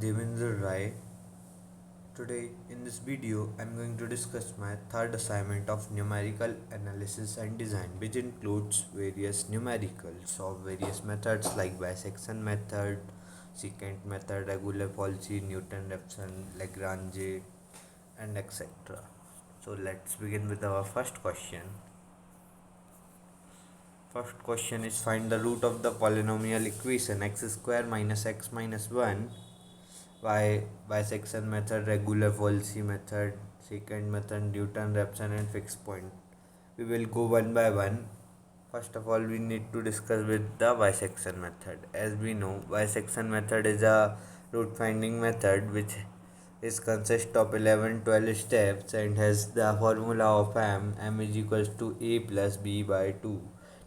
Devendra Rai. Today in this video I'm going to discuss my third assignment of numerical analysis and design, which includes various numericals of various methods like bisection method, secant method, regular policy, Newton-Raphson, Lagrange, and etc. So let's begin with our first question. First question is, find the root of the polynomial equation x square minus x minus 1 by bisection method, regular policy method, secant method, Newton-Raphson, and fixed point. We will go one by one. First of all, we need to discuss with the bisection method. As we know, bisection method is a root finding method which is consist of 11-12 steps and has the formula of m is equals to a plus b by 2.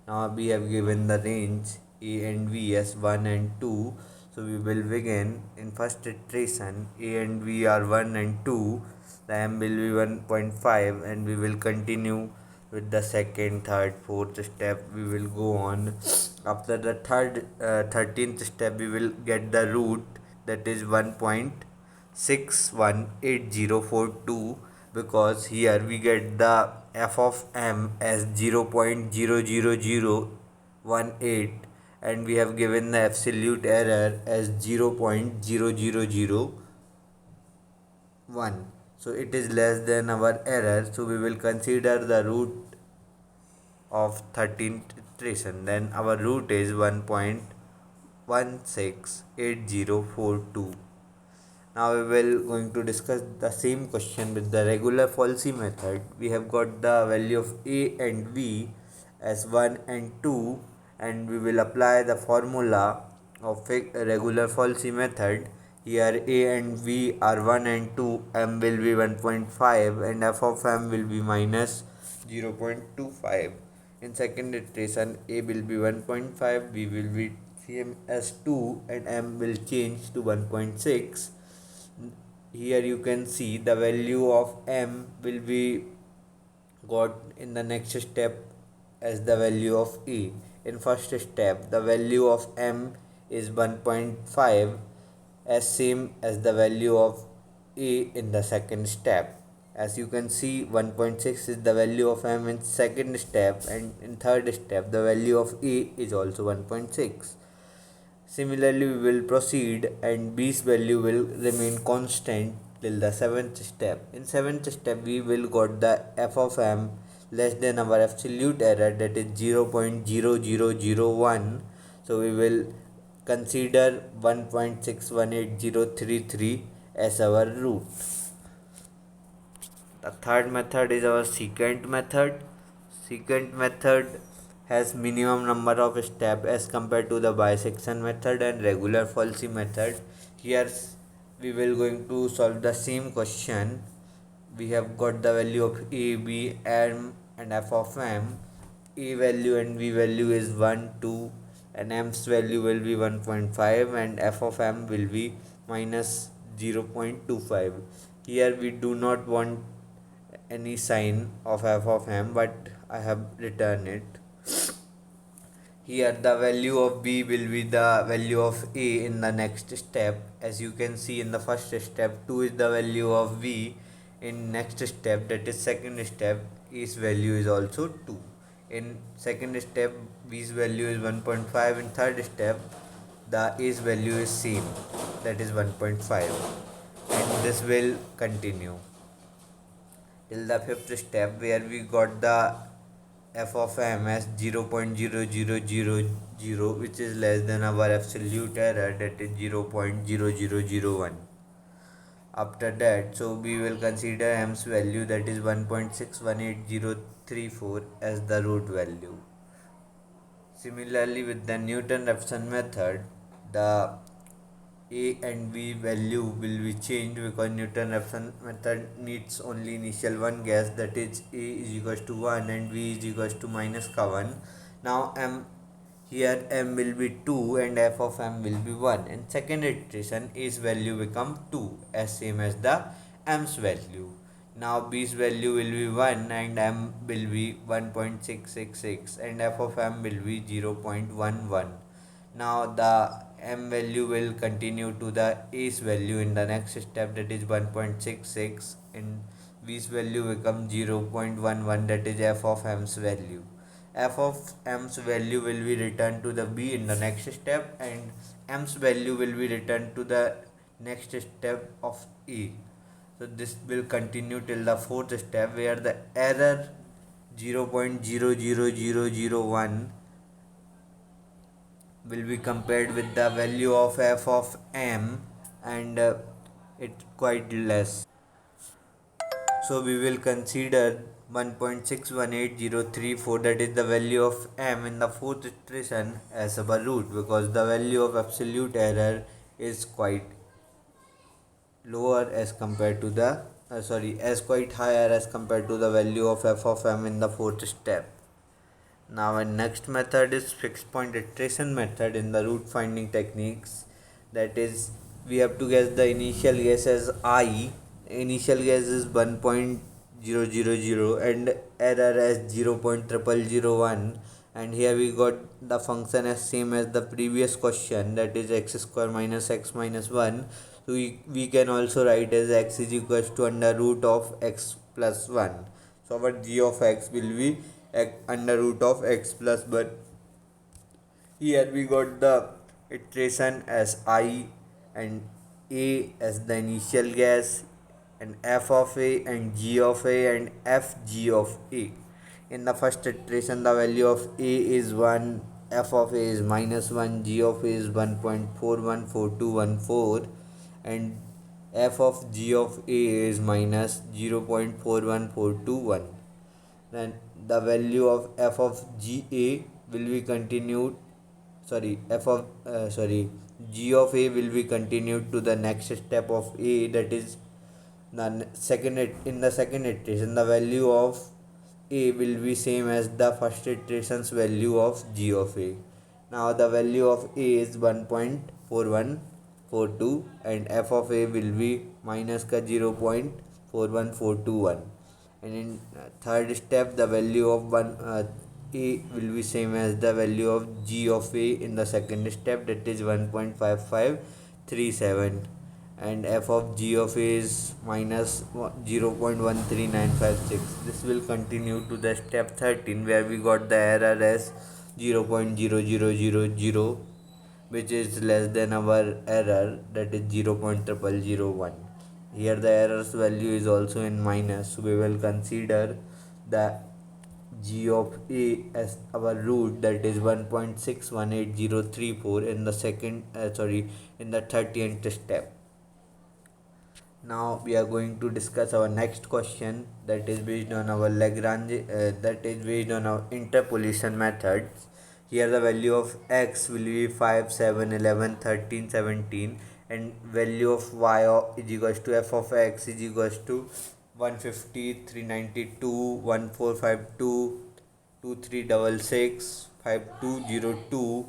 Now we have given the range a and b as 1 and 2. So we will begin in first iteration. A and b are 1 and 2. The m will be 1.5 and we will continue with the second, third, fourth step. We will go on. After the 13th step, we will get the root, that is 1.618042, because here we get the f of m as 0.00018 and we have given the absolute error as 0.0001. So it is less than our error, so we will consider the root of 13th iteration. Then our root is 1.168042. Now we will going to discuss the same question with the regular policy method. We have got the value of a and b as 1 and 2 and we will apply the formula of regular policy method. Here a and b are 1 and 2, m will be 1.5 and f of m will be minus 0.25. In second iteration, a will be 1.5, b will be same as 2 and m will change to 1.6. Here you can see the value of m will be got in the next step as the value of a. In first step, the value of m is 1.5 as same as the value of a in the second step. As you can see, 1.6 is the value of m in second step, and in third step the value of a is also 1.6. Similarly, we will proceed and b's value will remain constant till the seventh step. In seventh step, we will got the f of m less than our absolute error, that is 0.0001. So we will consider 1.618033 as our root. The third method is our secant method. Secant method has minimum number of steps as compared to the bisection method and regular policy method. Here we will going to solve the same question. We have got the value of a, b, m and f of m. A value and b value is 1, 2 and m's value will be 1.5 and f of m will be minus 0.25. Here we do not want any sign of f of m, but I have written it. Here the value of b will be the value of a in the next step. As you can see, in the first step 2 is the value of b. In next step, that is second step, a's value is also 2. In second step, b's value is 1.5. In third step, the a's value is same, that is 1.5, and this will continue till the fifth step, where we got the f of m as 0.0000, which is less than our absolute error, that is 0.0001. After that, so we will consider m's value, that is 1.618034 as the root value. Similarly, with the Newton-Raphson method, the a and b value will be changed because Newton-Raphson method needs only initial one guess, that is a is equals to 1 and b is equals to minus ka 1. Now here m will be 2 and f of m will be 1. In second iteration, a's value become 2 as same as the m's value. Now b's value will be 1 and m will be 1.666 and f of m will be 0.11. Now the m value will continue to the a's value in the next step, that is 1.66, and b's value becomes 0.11, that is f of m's value. F of m's value will be returned to the b in the next step, and m's value will be returned to the next step of a. So this will continue till the fourth step, where the error 0.00001 will be compared with the value of f of m, and it's quite less. So we will consider 1.618034, that is the value of m in the fourth iteration, as our root, because the value of absolute error is quite lower as compared to the as quite higher as compared to the value of f of m in the fourth step. Now our next method is fixed point iteration method in the root finding techniques. That is, we have to guess the initial guess as I. Initial guess is 1.000 and error as 0.0001, and here we got the function as same as the previous question, that is x square minus x minus 1. So we can also write as x is equals to under root of x plus 1. So our g of x will be under root of x plus 1. Here we got the iteration as I, and a as the initial guess, and f of a and g of a and f g of a. In the first iteration the value of a is 1, f of a is minus 1, g of a is 1.414214, and f of g of a is minus 0.41421. Then the value of f of ga will be continued, g of a will be continued to the next step of a, that is in the second iteration the value of a will be same as the first iteration's value of g of a. Now the value of a is 1.4142 and f of a will be minus ka 0.41421, and in third step the value of a will be same as the value of g of a in the second step, that is 1.5537, and f of g of a is minus 0.13956. This will continue to the step 13, where we got the error as 0.0000, which is less than our error, that is 0.0001. Here the error's value is also in minus, so we will consider the g of a as our root, that is 1.618034 in the in the 30th step. Now we are going to discuss our next question, that is based on our interpolation methods. Here the value of x will be 5, 7, 11, 13, 17, and value of y is equals to f of x is equals to 150, 392, 1452, 2366, 5202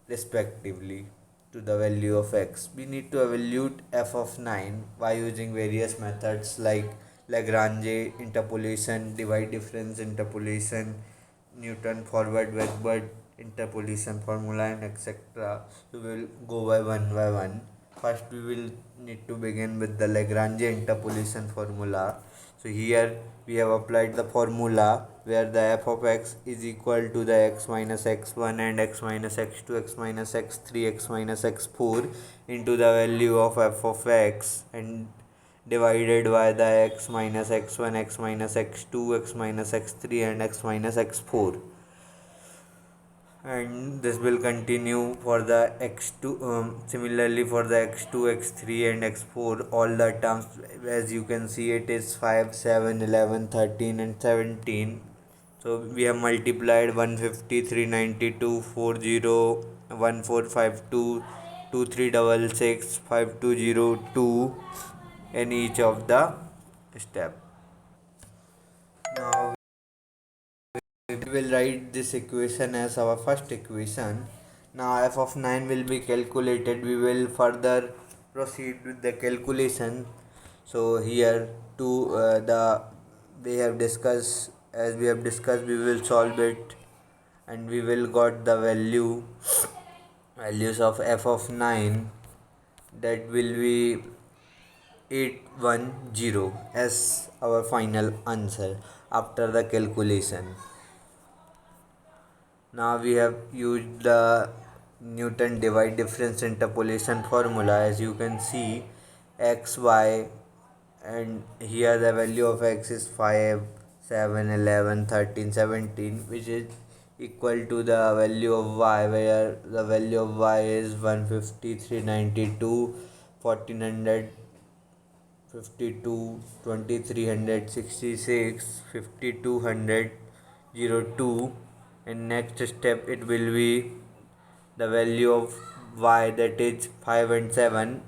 respectively to the value of x. We need to evaluate f of 9 by using various methods like Lagrange interpolation, divide difference interpolation, Newton forward backward interpolation formula, and etc. So we will go by one. First we will need to begin with the Lagrange interpolation formula. So here we have applied the formula where the f of x is equal to the x minus x1 and x minus x2, x minus x3, x minus x4 into the value of f of x, and divided by the x minus x1, x minus x2, x minus x3, and x minus x4. And this will continue for the x2, similarly for the x2, x3, and x4, all the terms. As you can see, it is 5, 7, 11, 13, and 17. So we have multiplied 150, 392, 40, 1452, 2366, 5202 in each of the step. Now we will write this equation as our first equation. Now f of 9 will be calculated. We will further proceed with the calculation. So here we have discussed, as we have discussed, we will solve it, and we will got the value values of f of 9, that will be 810 as our final answer after the calculation. Now we have used the Newton divide difference interpolation formula. As you can see, x, y, and here the value of x is 5, 7, 11, 13, 17, which is equal to the value of y, where the value of y is 150, 392, 1400, 52, 2366, 5200, 02. And next step it will be the value of y, that is 5 and 7,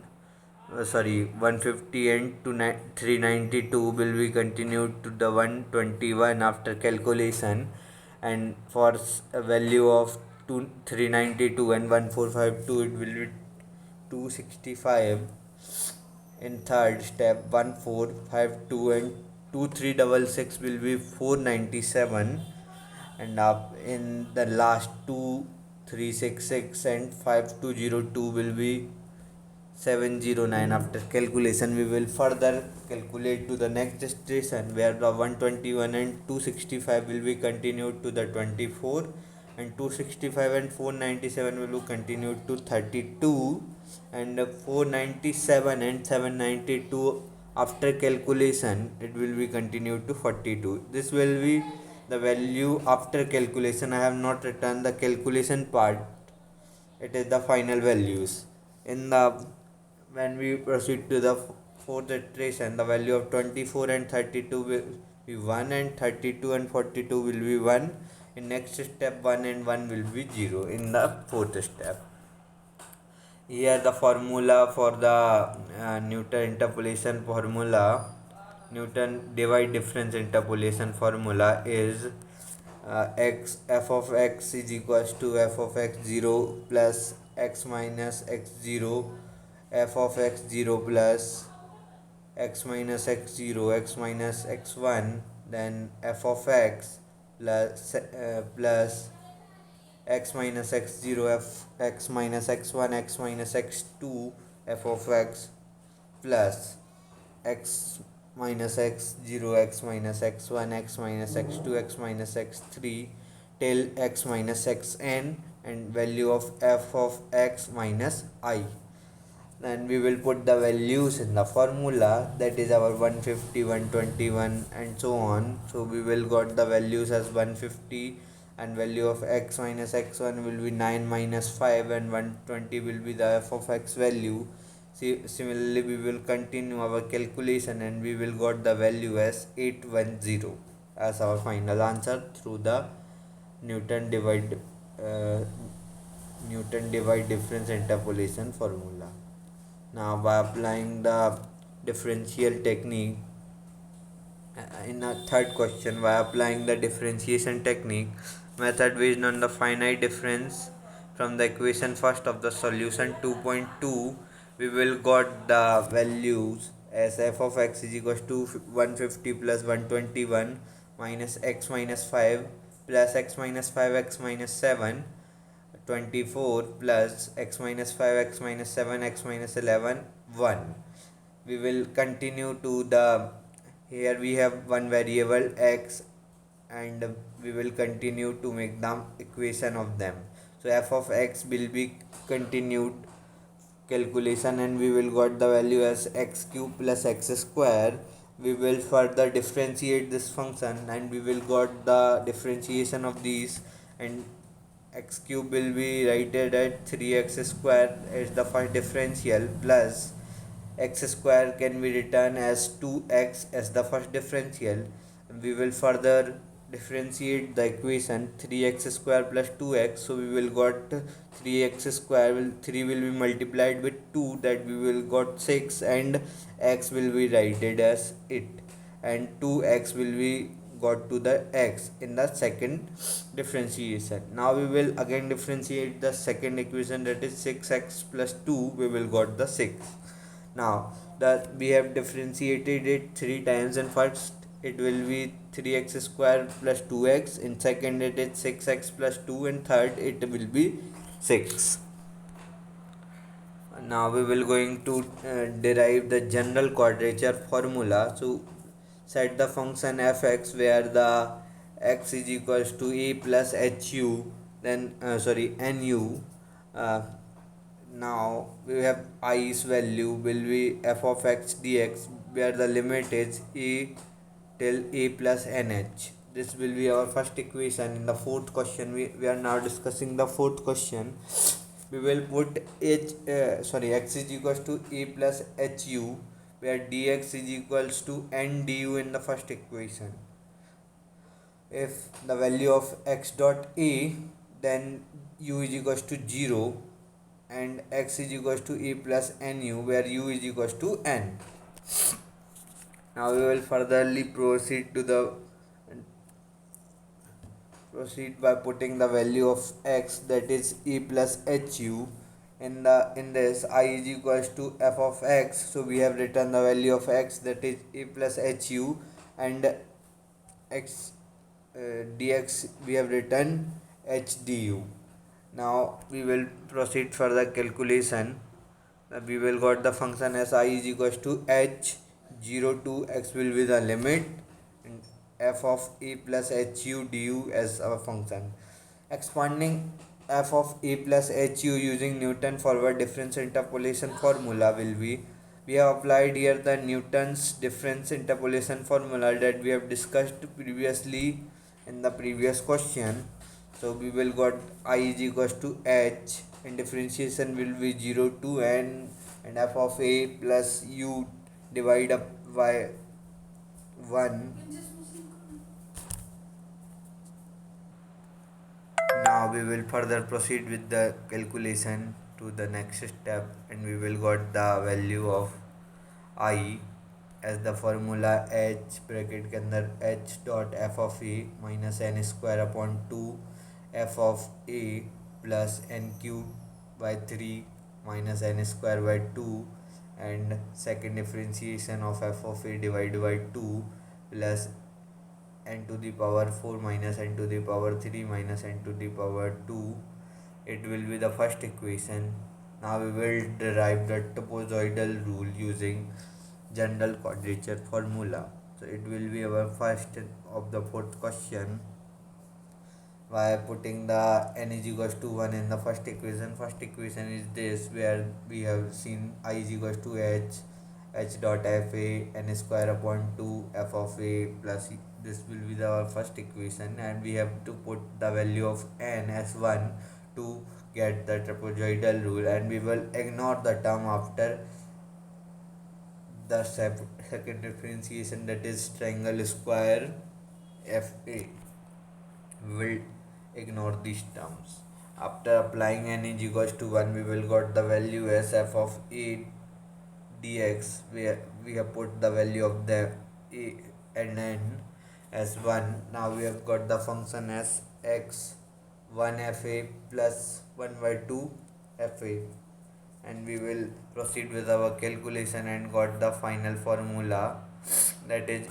150 and 392 will be continued to the 121 after calculation. And for a value of 392 and 1452, it will be 265. In third step, 1452 and 2366 will be 497. And up in the last 2366 and 5202 will be 709. After calculation, we will further calculate to the next station, where the 121 and 265 will be continued to the 24, and 265 and 497 will be continued to 32, and 497 and 792 after calculation it will be continued to 42. This will be the value after calculation. I have not written the calculation part, it is the final values. In the When we proceed to the fourth iteration, the value of 24 and 32 will be 1, and 32 and 42 will be 1. In next step, 1 and 1 will be 0 in the fourth step. Here the formula for the Newton interpolation formula, Newton divide difference interpolation formula is f of x is equals to f of x 0 plus x minus x 0, f of x 0 plus x minus x 0, x minus x 1, then f of x plus x minus x 0, x minus x 1, x minus x 2, f of x plus x minus x 0, x minus x 1, x minus x 2, x minus x 3 till x minus x n, and value of f of x minus I. Then we will put the values in the formula, that is our 150, 121 and so on. So we will got the values as 150, and value of x minus x1 will be 9 minus 5, and 120 will be the f of x value. Similarly, we will continue our calculation, and we will got the value as 810 as our final answer through the Newton divide difference interpolation formula. Now, by applying the differential technique, in a third question, by applying the differentiation technique method based on the finite difference from the equation first of the solution 2.2, we will got the values as f of x is equals to 150 plus 121 minus x minus 5 plus x minus 5 x minus 7, 24 plus x minus 5 x minus 7 x minus 11, 1. We will continue to the, here we have one variable x, and we will continue to make the equation of them. So f of x will be continued calculation, and we will got the value as x cube plus x square. We will further differentiate this function, and we will got the differentiation of these, and x cube will be rated at 3x square as the first differential, plus x square can be written as 2x as the first differential. We will further differentiate the equation 3x square plus 2x, so we will got 3x square, 3 will be multiplied with 2, that we will got 6, and x will be rated as it, and 2x will be got to the x in the second differentiation. Now we will again differentiate the second equation, that is 6x plus 2, we will got the 6. Now that we have differentiated it 3 times, and first it will be 3x square plus 2x, in second it is 6x plus 2, and third it will be 6. Now we will going to derive the general quadrature formula. So set the function fx where the x is equals to a plus hu, then nu. uh, Now we have i's value will be f of x dx where the limit is a till a plus nh. This will be our first equation. In the fourth question, we are now discussing the fourth question. We will put x is equals to a plus hu where dx is equals to n du in the first equation. If the value of x dot a, then u is equals to 0 and x is equals to a plus nu where u is equals to n. Now we will furtherly proceed by putting the value of x, that is e plus hu. In this I is equals to f of x, so we have written the value of x, that is e plus hu, and x dx we have written h du. Now we will proceed for the calculation. We will got the function as I is equals to h 0 to x will be the limit, and f of a plus hu du as our function. Expanding f of a plus hu using Newton forward difference interpolation formula will be, we have applied here the Newton's difference interpolation formula that we have discussed previously in the previous question. So we will got I is equals to h and differentiation will be 0 to n, and f of a plus u divide up by 1. Now we will further proceed with the calculation to the next step, and we will got the value of I as the formula h bracket के अंदर h dot f of a minus n square upon 2 f of a plus n cube by 3 minus n square by 2, and second differentiation of f of a divided by 2 plus n to the power 4 minus n to the power 3 minus n to the power 2. It will be the first equation. Now we will derive the trapezoidal rule using general quadrature formula. So it will be our first of the fourth question by putting the n is equals to 1 in the first equation. First equation is this, where we have seen I is equals to h dot f a n square upon 2 f of a plus this will be the first equation, and we have to put the value of n as 1 to get the trapezoidal rule, and we will ignore the term after the second differentiation, that is triangle square fa. We will ignore these terms. After applying n is equals to 1, we will got the value as f of a dx, where we have put the value of the a and n as 1. Now we have got the function as x 1 fa plus 1 by 2 fa, and we will proceed with our calculation and got the final formula, that is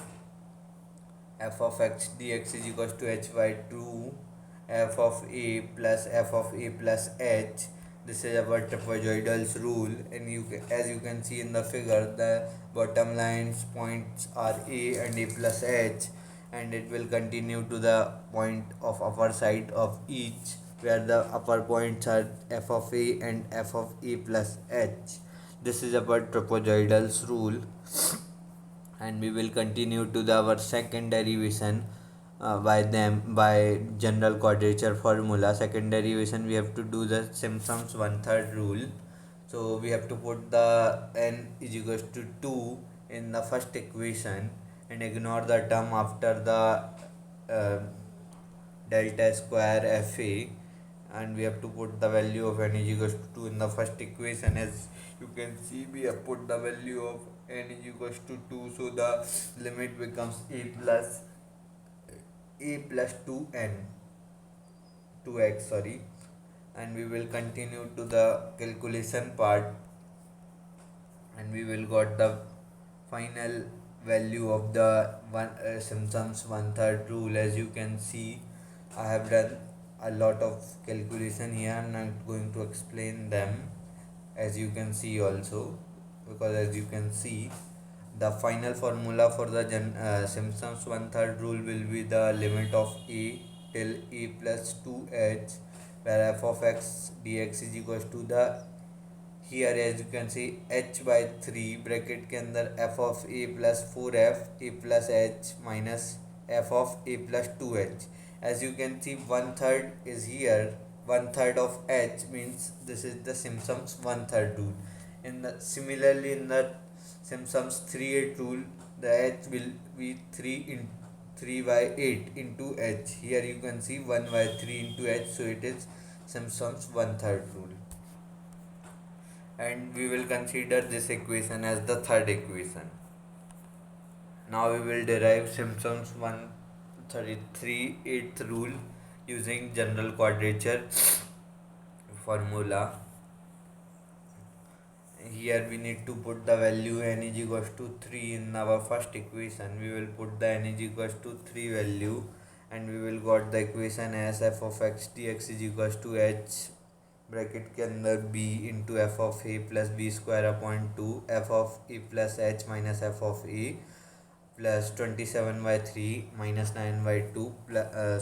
f of x dx is equals to h by 2 f of a plus h. This is our trapezoidal's rule, and as you can see in the figure, the bottom lines points are a and a plus h, and it will continue to the point of upper side of each, where the upper points are f of a and f of a plus h. This is about trapezoidal's rule, and we will continue to our second derivation by general quadrature formula. Second derivation, we have to do the Simpson's one third rule. So we have to put the n is equals to 2 in the first equation and ignore the term after the uh, delta square fa, and we have to put the value of n is equals to 2 in the first equation. As you can see, we have put the value of n is equals to 2, so the limit becomes a plus 2n 2x, sorry, and we will continue to the calculation part, and we will got the final value of the Simpson's one third rule. As you can see, I have done a lot of calculation here. I'm not going to explain them. as you can see also, because as you can see the final formula for the Simpson's one third rule will be the limit of a till a plus 2h, where f of x dx is equals to the, here as you can see, h by 3 bracket के अंदर f of a plus 4f a plus h minus f of a plus 2h. As you can see, one third is here, one third of h means this is the Simpson's one third rule. In the similarly in the Simpson's 3/8 rule, the h will be 3 in 3 by 8 into h. Here you can see 1 by 3 into h, so it is Simpson's one third rule, and we will consider this equation as the third equation. Now we will derive Simpson's 133/8 rule using general quadrature formula. Here we need to put the value n is equals to 3 in our first equation. We will put the n is equals to 3 value, and we will got the equation as f of x dx is equals to h bracket के अंदर b into f of a plus b square upon two f of a plus h minus f of a plus 27/3 minus 9/2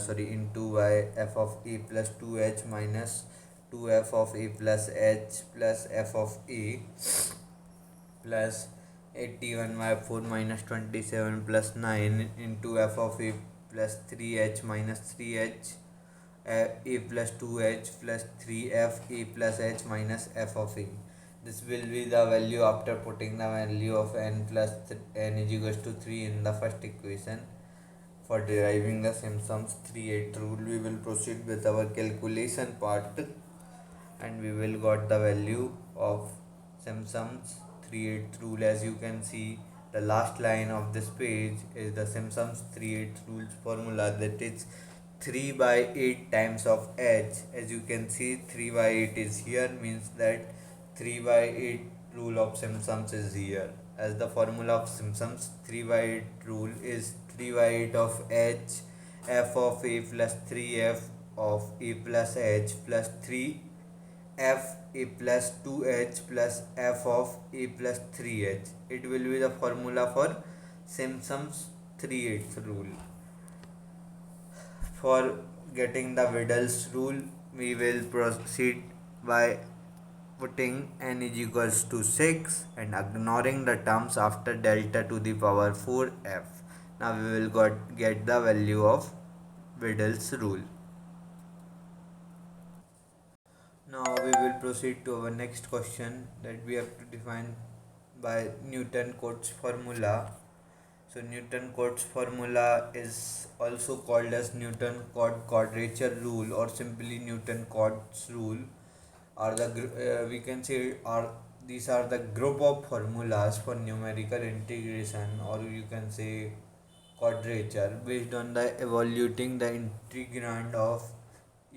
sorry into y f of a plus 2h minus 2f of a plus h plus f of a plus 81/4 minus 27 प्लस 9 into f of a plus 3h minus 3h a plus 2h plus 3f a plus h minus f of a. This will be the value after putting the value of n plus n is equals to 3 in the first equation. For deriving the Simpson's 3/8 rule, we will proceed with our calculation part, and we will got the value of Simpson's 3/8 rule. As you can see, the last line of this page is the Simpson's 3/8 rules formula, that is 3 by 8 times of h. As you can see, 3 by 8 is here, means that 3 by 8 rule of Simpson's is here. As the formula of Simpson's 3 by 8 rule is 3 by 8 of h f of a plus 3f of a plus h plus 3f a plus 2h plus f of a plus 3h. It will be the formula for Simpson's 3/8 rule. For getting the Widdel's rule, we will proceed by putting n is equals to 6 and ignoring the terms after delta to the power 4f. Now we will get the value of Widdel's rule. Now we will proceed to our next question, that we have to define by Newton-Cotes formula. So Newton-Cotes formula is also called as Newton-Cotes quadrature rule, or simply Newton-Cotes rule, or the we can say are these are the group of formulas for numerical integration, or you can say quadrature, based on the evaluating the integrand of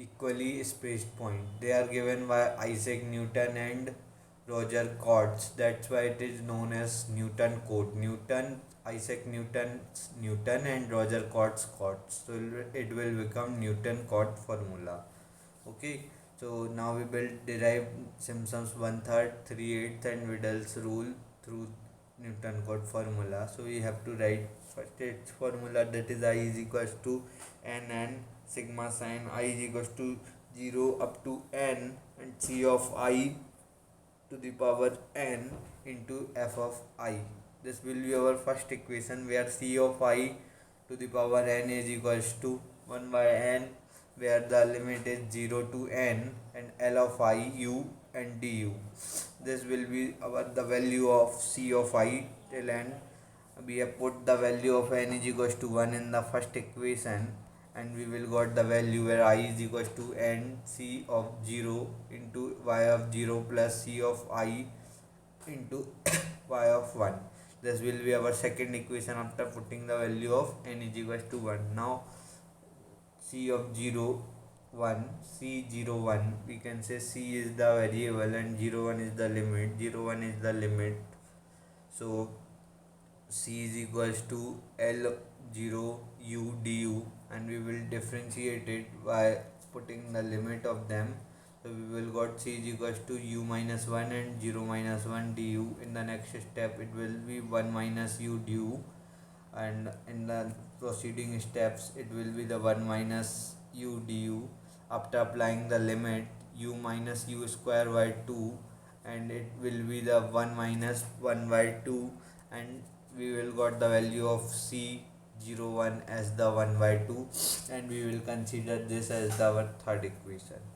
equally spaced point. They are given by Isaac Newton and Roger Cotes. That's why it is known as Newton code. Isaac Newton and Roger Cotes. So it will become Newton Cotes formula. Okay. So now we will derive Simpson's 1/3, 3/8 and Widdel's rule through Newton Cotes formula. So we have to write first its formula, that is I is equals to n sigma sin I is equals to 0 up to n and c of I to the power n into f of I. This will be our first equation, where c of I to the power n is equals to 1 by n, where the limit is 0 to n, and L of I u and du. This will be our the value of c of I till n. We have put the value of n is equals to 1 in the first equation, and we will got the value where I is equals to n c of 0 into y of 0 plus c of I into y of 1. This will be our second equation after putting the value of n is equals to 1. Now c of 0 1 c 0 1, we can say c is the variable and 0 1 is the limit. 0 1 is the limit, so c is equals to L 0 u du, and we will differentiate it by putting the limit of them. So we will got c is equals to u minus 1 and 0 minus 1 du. In the next step it will be 1 minus u du, and in the proceeding steps it will be the 1 minus u du. After applying the limit, u minus u square by 2, and it will be the 1 minus 1 by 2, and we will got the value of c01 as the 1 by 2, and we will consider this as our third equation.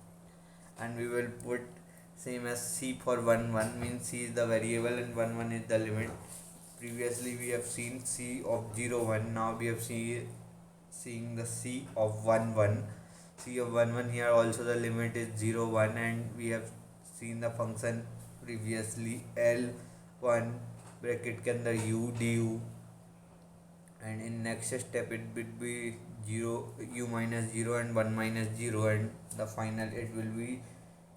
And we will put same as c for 1 1, means c is the variable and 1 1 is the limit. Previously we have seen c of 0 1, now we have seeing the c of 1 1. C of 1 1, here also the limit is 0 1, and we have seen the function previously L1 bracket के अंदर u du, and in next step it will be 0 u minus 0 and 1 minus 0, and the final it will be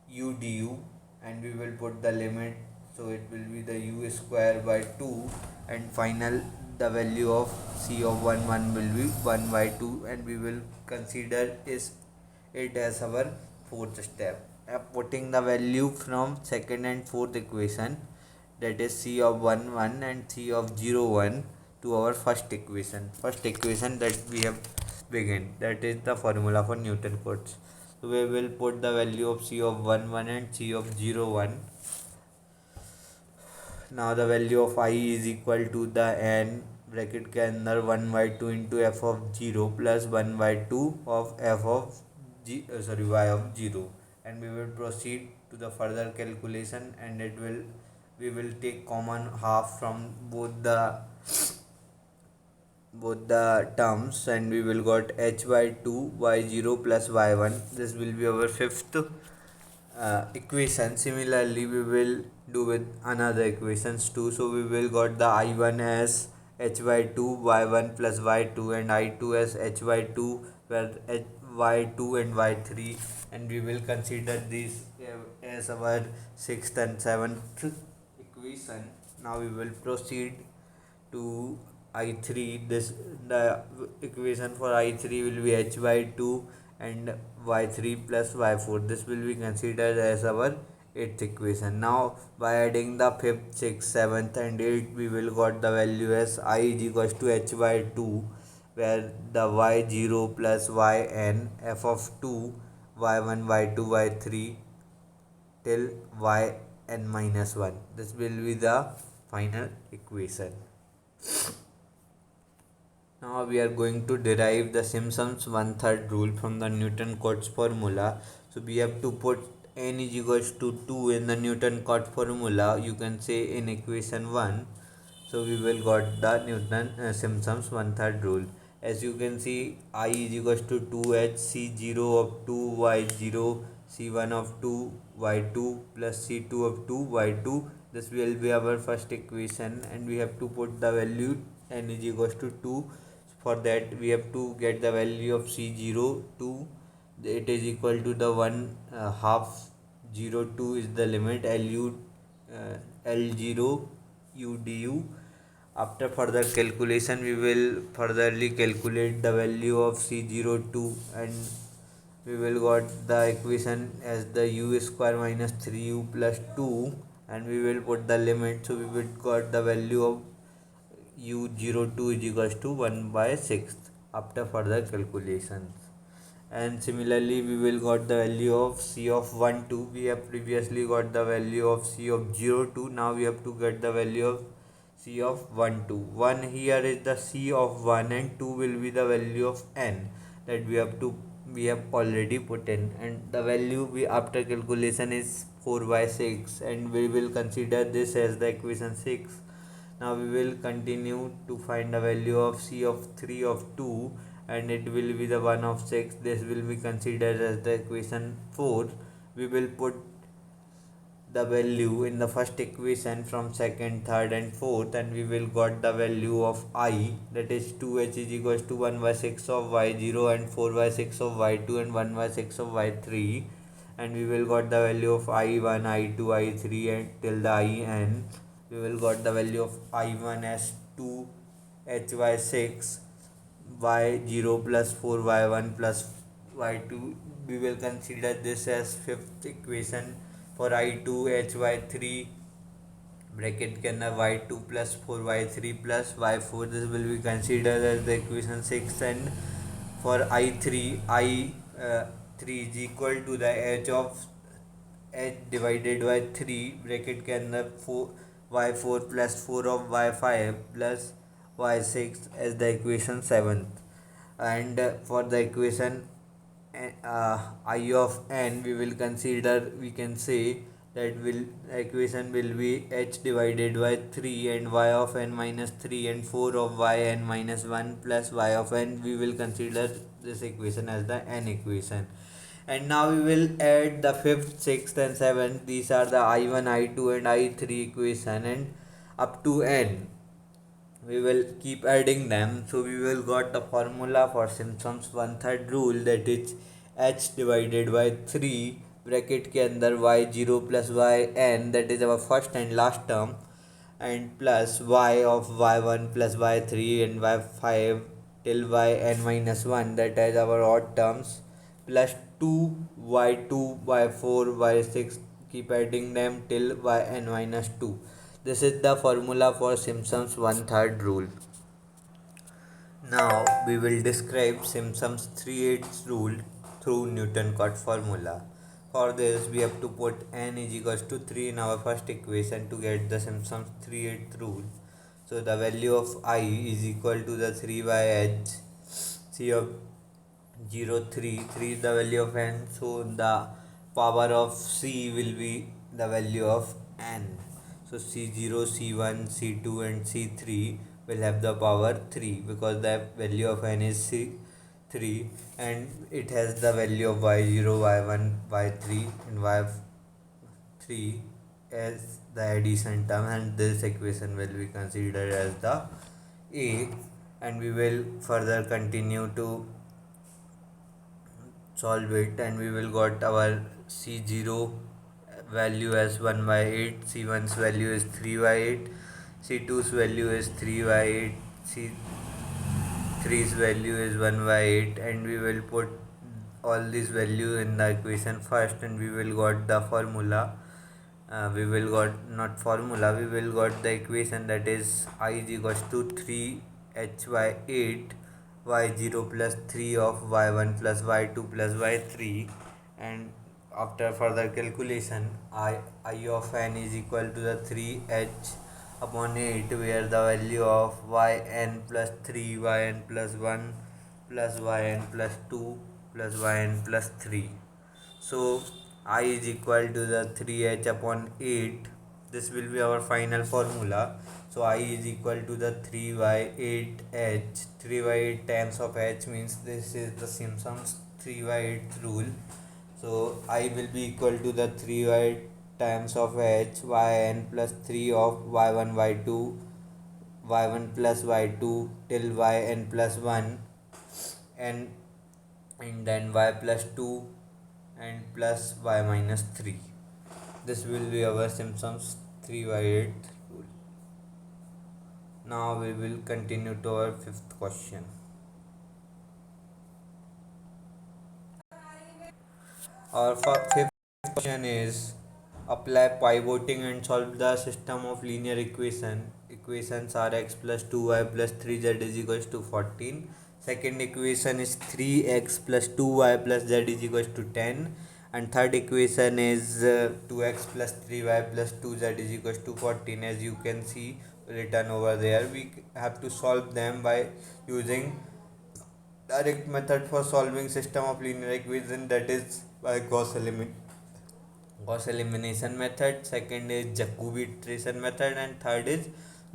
u du, and we will put the limit, so it will be the u square by 2, and final the value of c of 1 1 will be 1 by 2, and we will consider is it as our fourth step. Putting the value from second and fourth equation, that is c of 1 1 and c of 0 1, to our first equation that we have begun, that is the formula for Newton codes. So we will put the value of c of 1 1 and c of 0 1. Now the value of I is equal to the n bracket के अंदर 1 by 2 into f of 0 plus 1 by 2 of f of y of 0, and we will proceed to the further calculation, and we will take common half from both the terms, and we will got h by 2 y0 plus y1. This will be our fifth equation. Similarly we will do with another equations too. So we will got the I1 as h by 2 y1 plus y2, and I2 as h by 2 where y2 and y3, and we will consider this as our sixth and seventh equation. Now we will proceed to I3. The equation for I3 will be h by 2 and y3 plus y4. This will be considered as our eighth equation. Now by adding the fifth, sixth, seventh and eighth, we will got the value as I is equals to h by 2, where the y0 plus yn f of 2 y1 y2 y3 till yn minus 1. This will be the final equation. Now we are going to derive the Simpson's one-third rule from the Newton-Cotes formula. So we have to put n is equals to 2 in the Newton-Cotes formula. You can say in equation 1. So we will got the Simpson's one-third rule. As you can see, I is equals to 2h c0 of 2 y0 c1 of 2 y2 plus c2 of 2 y2. This will be our first equation, and we have to put the value n is equals to 2. For that we have to get the value of c0 2. It is equal to the 1 half 0 2 is the limit L0 u du. After further calculation, we will furtherly calculate the value of c0 2, and we will got the equation as the u square minus 3u plus 2, and we will put the limit, so we will got the value of u02 is equals to 1 by 6 after further calculations. And similarly we will got the value of c of 1 2. We have previously got the value of c of 0 2. Now we have to get the value of c of 1 2. 1 here is the c of 1, and 2 will be the value of n that we have already put in, and the value we after calculation is 4 by 6, and we will consider this as the equation 6. Now we will continue to find the value of c of 3 of 2, and it will be the 1 of 6. This will be considered as the equation 4. We will put the value in the first equation from second, third and fourth, and we will got the value of I, that is 2h is equals to 1 by 6 of y0 and 4 by 6 of y2 and 1 by 6 of y3, and we will got the value of I1 I2 I3 and till the in. We will got the value of I1 as 2 h by 6 y0 plus 4 y1 plus y2 we will consider this as fifth equation. For I2 hy3 bracket के अंदर y2 plus 4y3 plus y4, this will be considered as the equation 6. And for I3 3 is equal to the h of h divided by 3 bracket के अंदर 4 y4 plus 4 of y5 plus y6 as the equation 7th. And for the equation I of n, we will consider, we can say that will equation will be h divided by 3 and y of n minus 3 and 4 of y n minus 1 plus y of n. We will consider this equation as the n equation. And now we will add the fifth, sixth and seventh. These are the I1, I2 and I3 equation, and up to n we will keep adding them. So we will got the formula for Simpson's one third rule, that is h divided by 3 bracket के अंदर y0 plus yn, that is our first and last term, and plus y of y1 plus y3 and y5 till yn minus 1, that is our odd terms, plus 2 y2 y4 y6, keep adding them till yn minus 2. This is the formula for Simpson's one third rule. Now we will describe Simpson's 3/8 rule through Newton-Cot formula. For this we have to put n is equals to 3 in our first equation to get the Simpson's 3/8 rule. So the value of I is equal to the 3 by h. C of 0 3 3 is the value of n, so the power of c will be the value of n. So C0, C1, C2 and C3 will have the power 3 because the value of n is 3, and it has the value of y0, y1, y3 and y3 as the addition term, and this equation will be considered as the A. And we will further continue to solve it, and we will got our C0 value as 1 by 8, C1's value is 3 by 8, C2's value is 3 by 8, C3's value is 1 by 8, and we will put all these value in the equation first, and we will got the formula. We will got not formula, we will got the equation, that is I is equals to 3h by 8 y0 plus 3 of y1 plus y2 plus y3, and after further calculation I of n is equal to the 3h upon 8, where the value of yn plus 3, yn plus 1 plus yn plus 2 plus yn plus 3. So I is equal to the 3h upon 8. This will be our final formula. So I is equal to the 3 by 8h. 3 by 8 times of h means this is the Simpson's 3 by 8 rule. So I will be equal to the 3 by 8 times of h, yn plus 3 of y1 y2 y1 plus y2 till yn plus 1, and then y plus 2 and plus y minus 3. This will be our Simpson's 3 by 8 rule. Now we will continue to our fifth question. Our fifth question is apply pivoting and solve the system of linear equation. Equations are x plus 2y plus 3z is equals to 14. Second equation is 3x plus 2y plus z is equals to 10. And third equation is 2x plus 3y plus 2z is equals to 14. As you can see written over there, we have to solve them by using direct method for solving system of linear equation, that is by Gauss elimination method. Second is Jacobi iteration method, and third is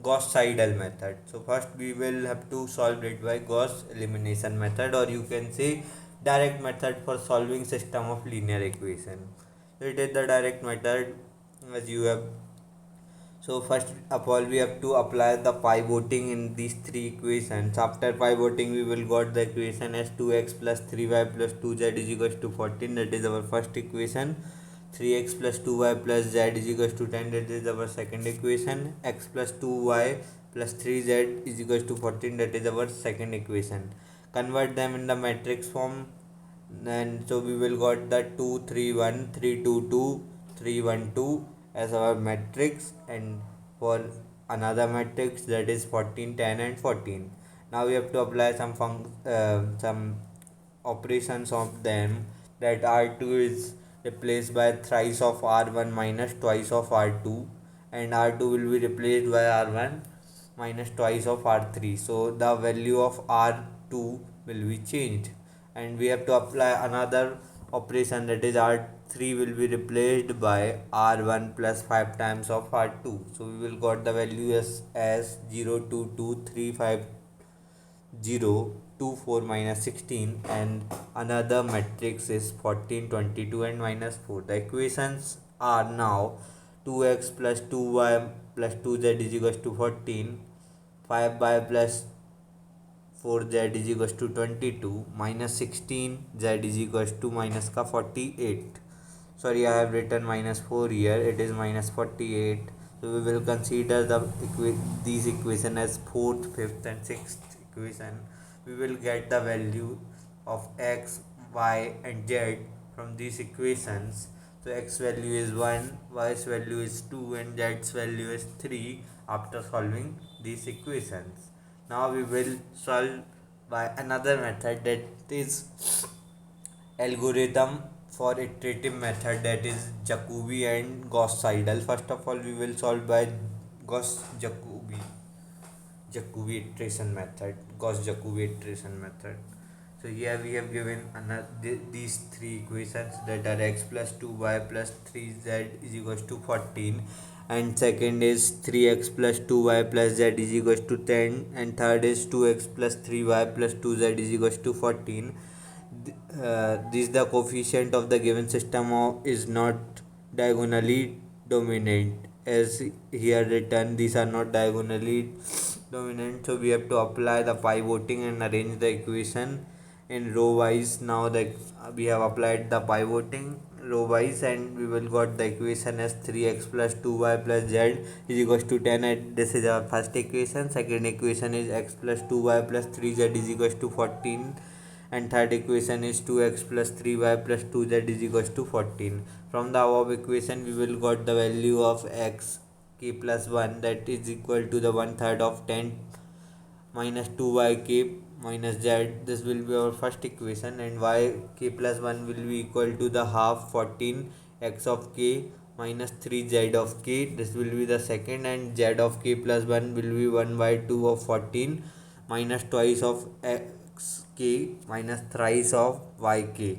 Gauss-Seidel method. So first we will have to solve it by Gauss elimination method, or you can say direct method for solving system of linear equation. It is the direct method, as you have. So first of all we have to apply the pivoting in these three equations. After pivoting we will got the equation as 2x plus 3y plus 2z is equals to 14, that is our first equation. 3x plus 2y plus z is equals to 10, that is our second equation. X plus 2y plus 3z is equals to 14, that is our second equation. Convert them in the matrix form And so we will got the 2 3 1 3 2 2 3 1 2 as our matrix, and for another matrix that is 14 10 and 14. Now we have to apply some operations of them, that R2 is replaced by thrice of R1 minus twice of R2, and R2 will be replaced by R1 minus twice of R3. So the value of R2 will be changed, and we have to apply another operation, that is R3 will be replaced by R1 plus 5 times of R2. So we will got the value as 0 2 2 3 5 0 2 4 minus 16, and another matrix is 14 22 and minus 4. The equations are now 2x plus 2y plus 2z is equals to 14, 5y plus 4z is equals to 22, minus 16z is equals to minus का 48. Sorry, I have written minus 4 here, it is minus 48. So we will consider these equation as fourth, fifth and sixth equation. We will get the value of x, y and z from these equations. So x value is 1, y's value is 2 and z's value is 3 after solving these equations. Now we will solve by another method, that is algorithm for iterative method, that is Jacobi and Gauss-Seidel. First of all, we will solve by Gauss-Jacobi iteration method. Gauss-Jacobi iteration method. So here we have given these three equations, that are x plus 2y plus 3z is equals to 14, and second is 3x plus 2y plus z is equals to 10, and third is 2x plus 3y plus 2z is equals to 14. This the coefficient of the given system is not diagonally dominant, as here written these are not diagonally dominant. So we have to apply the pivoting and arrange the equation in row wise. Now that we have applied the pivoting row wise, and we will got the equation as 3x plus 2y plus z is equals to 10, and this is our first equation. Second equation is x plus 2y plus 3z is equals to 14, and third equation is 2x plus 3y plus 2z is equals to 14. From the above equation we will got the value of x k plus 1, that is equal to the 1/3 of 10 minus 2y k minus z. This will be our first equation, and y k plus 1 will be equal to the half 14 x of k minus 3 z of k. This will be the second, and z of k plus 1 will be 1 by 2 of 14 minus twice of x k minus thrice of yk.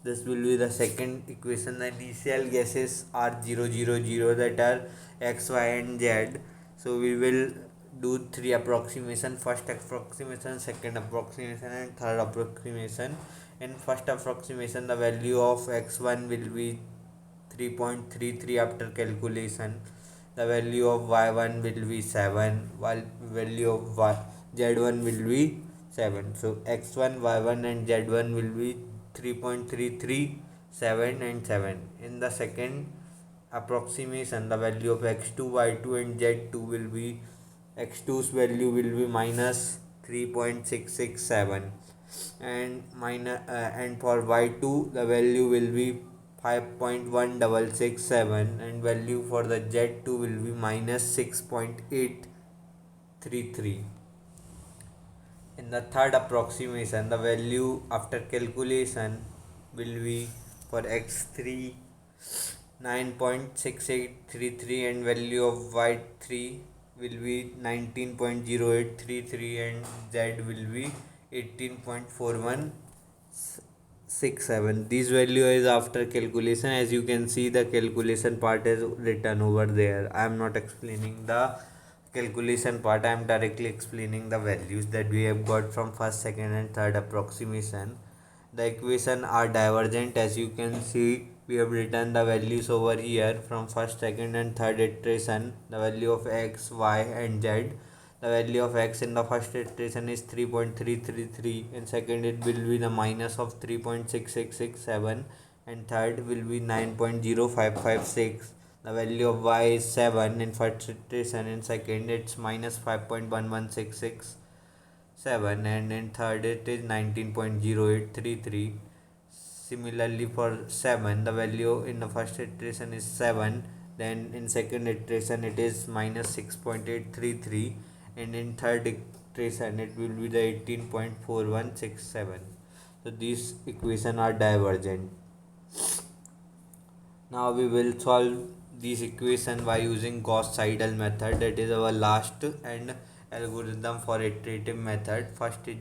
This will be the second equation. The initial guesses are 0 0 0, that are x, y and z. So we will do three approximation: first approximation, second approximation and third approximation. In first approximation, the value of x1 will be 3.33 after calculation. The value of y1 will be 7, while value of z1 will be 7. So x1, y1 and z1 will be 3.33, 7 and 7. In the second approximation, the value of x2, y2 and z2 will be, x2's value will be minus 3.667, and for y2 the value will be 5.1667, and value for the z2 will be minus 6.833. In the third approximation, the value after calculation will be for x3 9.6833, and value of y3 will be 19.0833, and z will be 18.4167. This value is after calculation. As you can see, the calculation part is written over there. I am not explaining the calculation part, I am directly explaining the values that we have got from first, second and third approximation. The equation are divergent. As you can see, we have written the values over here from first, second and third iteration. The value of x, y and z. The value of x in the first iteration is 3.333, and second it will be the minus of 3.6667, and third will be 9.0556. The value of y is 7 in first iteration, in second it's minus 5.1166 7, and in third it is 19.0833. Similarly for 7, the value in the first iteration is 7, then in second iteration it is minus 6.833, and in third iteration it will be the 18.4167. So these equations are divergent. Now we will solve this equation by using Gauss-Seidel method. That is our last and algorithm for iterative method. First is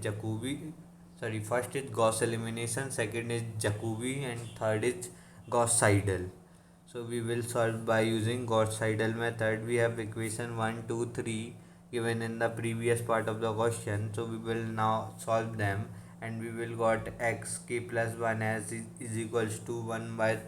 Gauss elimination, second is Jacobi, and third is Gauss-Seidel. So we will solve by using Gauss-Seidel method. We have equation 1, 2, 3 given in the previous part of the question. So we will now solve them, and we will got x k plus 1 as is equals to 1 by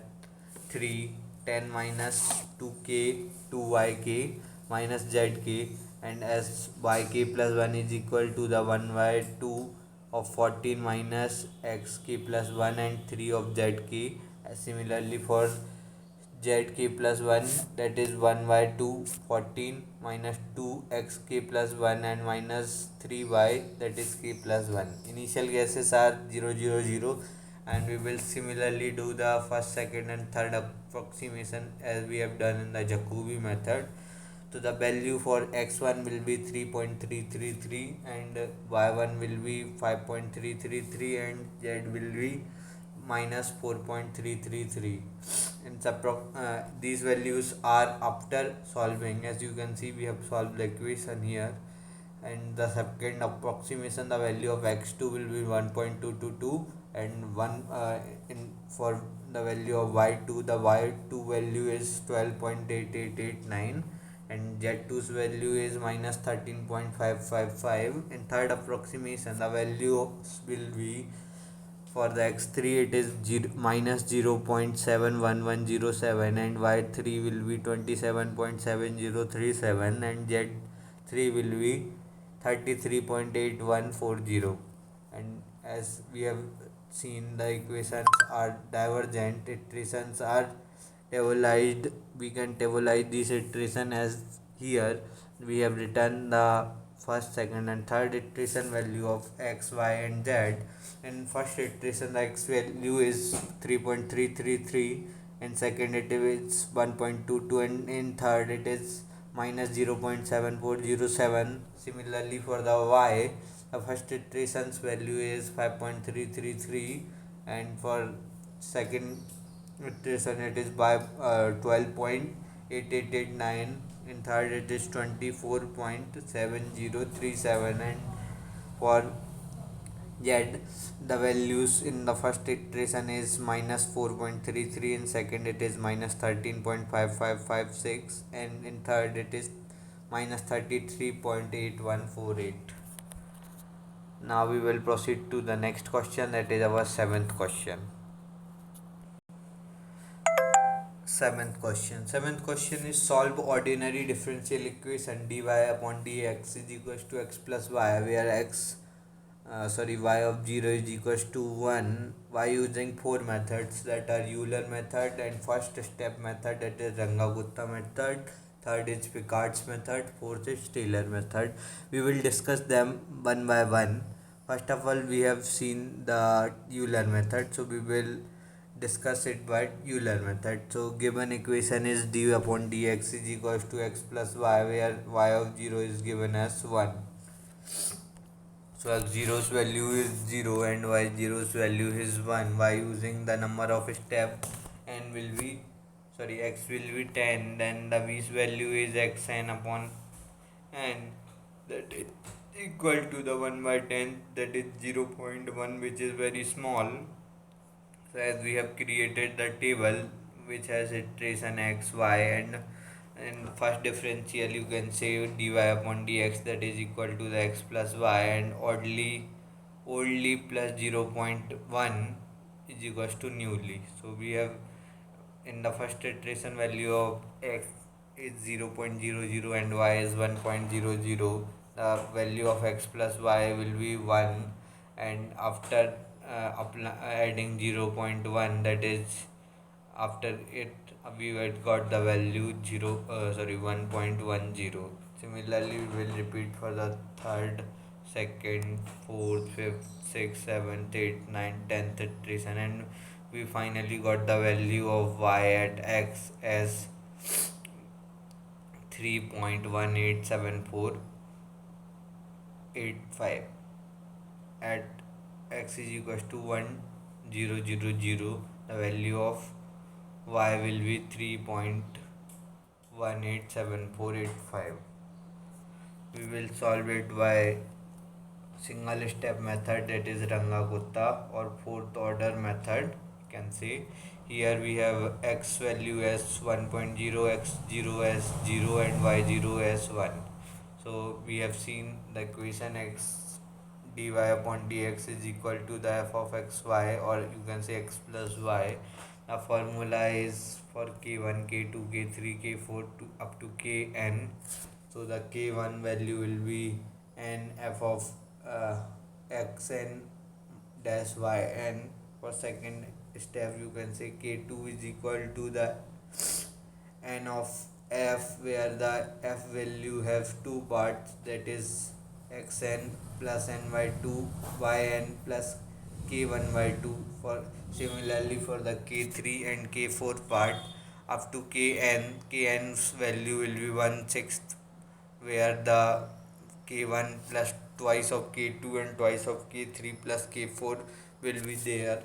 3 10 minus 2k 2yk minus zk, and as yk plus 1 is equal to the 1 by 2 of 14 minus xk plus 1 and 3 of zk. Similarly for zk plus 1, that is 1 by 2 14 minus 2 xk plus 1 and minus 3y, that is k plus 1. Initial guesses are 0 0 0, and we will similarly do the first, second and third approximation as we have done in the Jacobi method. So the value for x1 will be 3.333, and y1 will be 5.333, and z will be minus 4.333. And these values are after solving. As you can see, we have solved the equation here. And the second approximation, the value of x2 will be 1.222, and one in for the value of y2, the y2 value is 12.8889, and z2's value is minus 13.555. In third approximation, the values will be for the x3 it is minus 0.71107, and y3 will be 27.7037, and z3 will be 33.8140. And as we have seen, the equations are divergent, iterations are tabularized. We can tabularize this iteration as here we have written the first, second and third iteration value of x, y and z. In first iteration the x value is 3.333, in second it is 1.22, and in third it is minus 0.7407. Similarly for the y, the first iteration's value is 5.333, and for second iteration it is by 12.8889, in third it is 24.7037, and for Z, the values in the first iteration is minus 4.33, in second it is minus 13.5556, and in third it is minus 33.8148. Now we will proceed to the next question, that is our seventh question. Seventh question is solve ordinary differential equation dy upon dx is equals to x plus y, where y of 0 is equals to 1 by using four methods, that are Euler method and first step method, that is Runge-Gupta method, third is Picard's method, fourth is Taylor method. We will discuss them one by one. First of all, we have seen the Euler method, so we will discuss it by Euler method. So given equation is d upon dx is equals to x plus y, where y of 0 is given as 1. So x0's value is 0 and y0's value is 1. By using the number of step, n will be x will be 10, then the v's value is xn upon n, that is equal to the 1 by 10, that is 0.1, which is very small. So as we have created the table which has iteration x, y, and in first differential you can say dy upon dx, that is equal to the x plus y, and oldly plus 0.1 is equals to newly. So we have in the first iteration value of x is 0.00 and y is 1.00. The value of x plus y will be 1, and after adding 0.1, that is after it we had got the value 1.10. Similarly we will repeat for the third, second, fourth, fifth, sixth, seventh, eighth, ninth, 10th iteration, and we finally got the value of y at x as 3.187485. At x is equals to 1,0,0,0, the value of y will be 3.187485. We will solve it by single step method, that is Rangagutta, or fourth order method you can say. Here we have x value as 1.0, x0 as 0 and y0 as 1. So we have seen the equation x dy upon dx is equal to the f of xy, or you can say x plus y. The formula is for k1, k2, k3, k4 to up to kn. So the k1 value will be n f of uh, xn dash yn. For second step you can say k2 is equal to the n of f, where the f value have two parts, that is xn plus n by 2 yn plus k1 by 2. For similarly for the k3 and k4 part up to kn's value will be 1/6, where the k1 plus twice of k2 and twice of k3 plus k4 will be there.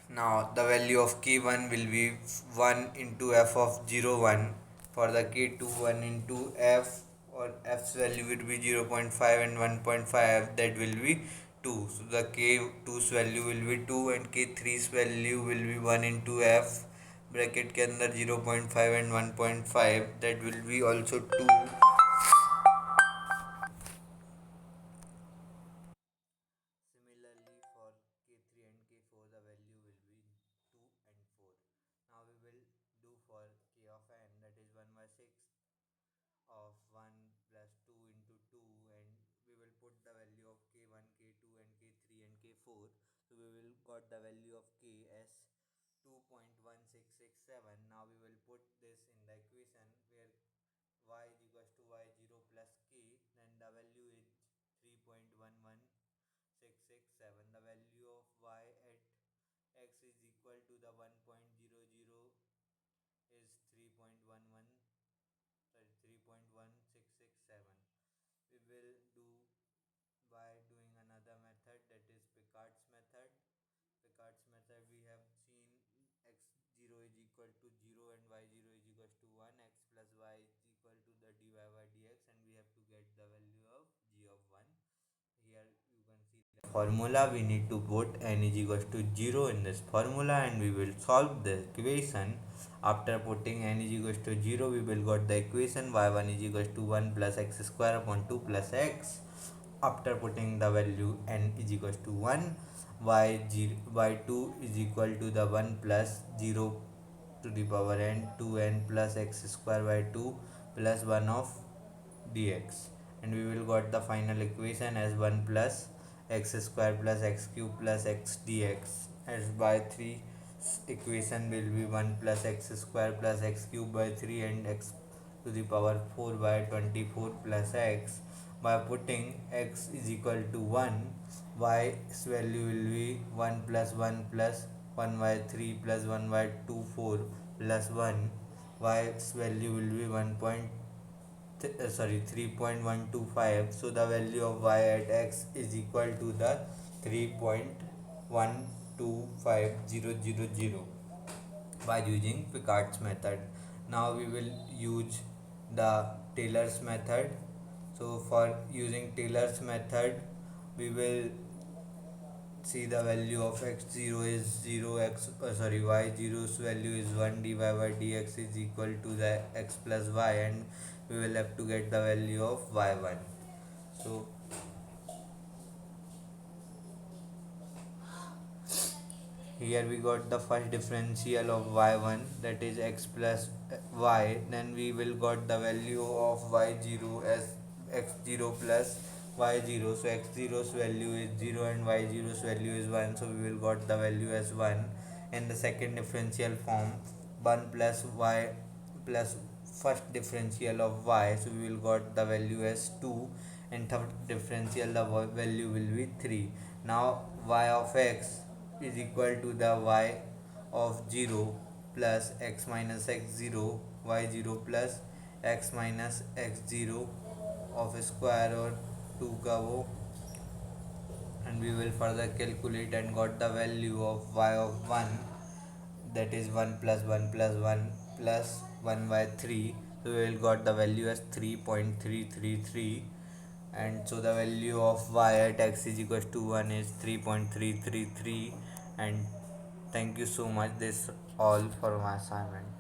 Now the value of k1 will be 1 into f of 0 1. For the k2, 1 into f, or f's value will be 0.5 and 1.5, that will be 2. So the k2's value will be 2 and k3's value will be 1 into f bracket के अंदर 0.5 and 1.5, that will be also 2. Similarly, for K3 and K4, the value will be 2 and 4. Now we will do for K of n, that is 1 by 6 of 1 plus 2 into 2, and we will put the value of K1, K2 and K3 and K4. So we will got the value of K as 2.1667. Now we will put this in the equation where y is equals to y0 plus k, then the value is 3.11667. The value of y at x is equal to the 1.00 is 3.11, sorry, 3.1667. We will do by doing another method, that is Picard's method. Picard's method, we have seen x0 is equal to 0 and y0 is equal to 1, x plus y is equal to the dy by dx, and we have to get the value of g of 1. Here you can see the formula. We need to put n is equal to 0 in this formula, and we will solve the equation. After putting n is equal to 0, we will got the equation y1 is equal to 1 plus x square upon 2 plus x. After putting the value n is equal to 1, y2 is equal to the 1 plus 0 to the power n 2n plus x square by 2 plus 1 of dx, and we will got the final equation as 1 plus x square plus x cube plus x dx, as by 3 equation will be 1 plus x square plus x cube by 3 and x to the power 4 by 24 plus x. By putting x is equal to 1, y's value will be 1 plus 1 plus 1 by 3 plus 1 by 2 4 plus 1. Y's value will be 3.125. So the value of y at x is equal to the 3.125000 by using Picard's method. Now we will use the Taylor's method. So for using Taylor's method, we will see the value of x0 is 0, y0's value is 1, dy by dx is equal to the x plus y, and we will have to get the value of y1. So here we got the first differential of y1, that is x plus y. Then we will got the value of y0 as x0 plus y0. So x0's value is 0 and y0's value is 1, so we will got the value as 1. In the second differential form, 1 plus y plus first differential of y, so we will got the value as 2, and third differential the value will be 3. Now y of x is equal to the y of 0 plus x minus x0 y0 plus x minus x0 of square or 2 का वो, and we will further calculate and got the value of y of 1, that is 1 plus 1 plus 1 plus 1 by 3. So we will got the value as 3.333, and so the value of y at x is equals to 1 is 3.333. And thank you so much. This all for my assignment.